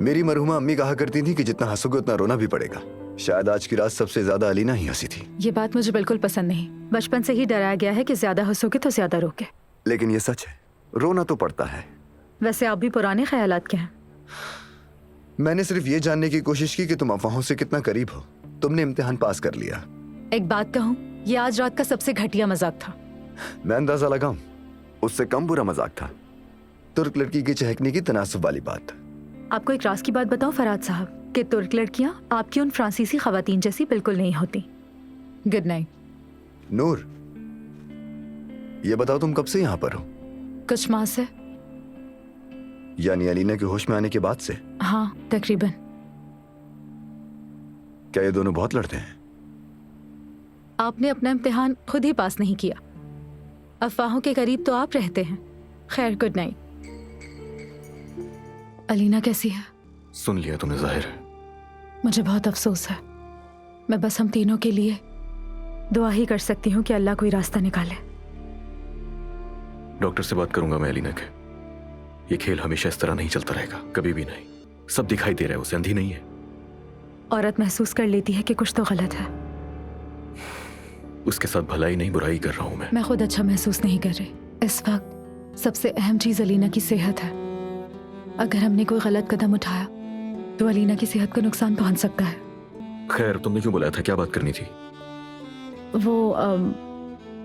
मेरी मरहुमा अम्मी कहा करती थी कि जितना हंसोगे उतना रोना भी पड़ेगा। शायद आज की रात सबसे ज्यादा अलीना ही हंसी थी। ये बात मुझे बिल्कुल पसंद नहीं। बचपन से ही डराया गया है कि ज्यादा हंसोगे तो ज्यादा रोगे। लेकिन ये सच है, रोना तो पड़ता है। वैसे आप भी पुराने ख्यालात के हैं। मैंने सिर्फ ये जानने की कोशिश की कि तुम अफवाहों से कितना करीब हो। तुमने इम्तिहान पास कर लिया। एक बात कहूँ, ये आज रात का सबसे घटिया मजाक था। मैं अंदाजा लगाऊं, उससे कम बुरा मजाक था। तुर्क लड़की की चहकने की तनासुब वाली बात। आपको एक राज की बात बताऊं फराद साहब, कि तुर्क लड़कियां आपकी उन फ्रांसीसी खवातीन जैसी बिल्कुल नहीं होती। Good night. नूर, ये बताओ तुम कब से यहाँ पर हो? कुछ माह से। यानी अलीना के होश में आने के बाद से? हाँ, तकरीबन। क्या ये दोनों बहुत लड़ते हैं? आपने अपना इम्तिहान खुद ही पास नहीं किया। अफवाहों के करीब तो आप रहते हैं। खैर, गुड नाइट। अलीना कैसी है? सुन लिया तुमने जाहिर है। मुझे बहुत अफसोस है। मैं बस हम तीनों के लिए दुआ ही कर सकती हूँ कि अल्लाह कोई रास्ता निकाले। डॉक्टर से बात करूंगा मैं अलीना के। ये खेल हमेशा इस तरह नहीं चलता रहेगा, कभी भी नहीं। सब दिखाई दे रहा है, उसे अंधी नहीं है। औरत महसूस कर लेती है कि कुछ तो गलत है। उसके साथ भलाई नहीं बुराई कर रहा हूं मैं। मैं खुद अच्छा महसूस नहीं कर रही। इस वक्त सबसे अहम चीज अलीना की सेहत है। अगर हमने कोई गलत कदम उठाया तो अलीना की सेहत को नुकसान पहुंच सकता है। खैर, तुमने क्यों बुलाया था? क्या बात करनी थी? वो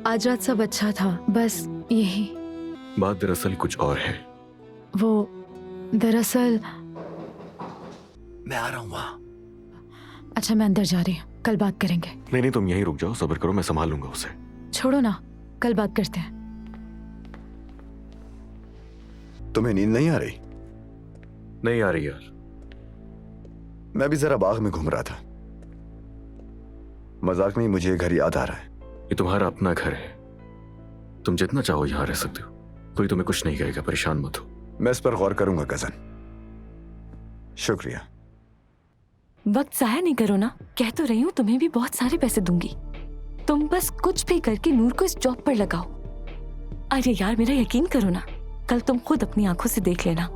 आज रात सब अच्छा था, बस यही। बात दरअसल कुछ और है। वो दरअसल मैं आ रहा हूँ वहाँ। अच्छा, मैं अंदर जा रही हूँ, कल बात करेंगे। नहीं, तुम यहीं रुक जाओ, सब्र करो, मैं संभाल लूंगा उसे। छोड़ो ना, कल बात करते हैं। तुम्हें नींद नहीं आ रही? नहीं आ रही यार। मैं भी जरा बाग में घूम रहा था। मजाक में ही मुझे घर याद आ रहा है। ये तुम्हारा अपना घर है, तुम जितना चाहो यहां रह सकते हो। कोई तुम्हें कुछ नहीं कहेगा, परेशान मत हो। मैं इस पर गौर करूंगा कजन। शुक्रिया। वक्त जाया नहीं करो ना। कह तो रही हूँ तुम्हें भी बहुत सारे पैसे दूंगी। तुम बस कुछ भी करके नूर को इस जॉब पर लगाओ। अरे यार, मेरा यकीन करो ना, कल तुम खुद अपनी आंखों से देख लेना।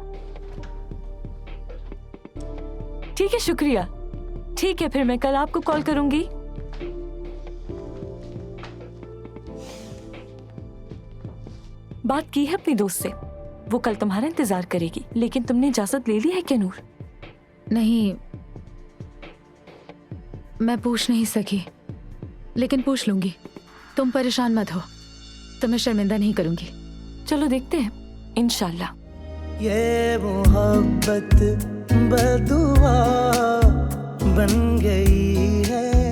ठीक है, शुक्रिया। ठीक है, फिर मैं कल आपको कॉल करूंगी। बात की है अपनी दोस्त से, वो कल तुम्हारा इंतजार करेगी। लेकिन तुमने इजाजत ले ली है क्या नूर? नहीं, मैं पूछ नहीं सकी, लेकिन पूछ लूंगी। तुम परेशान मत हो, तुम्हें शर्मिंदा नहीं करूंगी। चलो देखते हैं, इंशाल्लाह। ये मोहब्बत बदुआ बन गई है।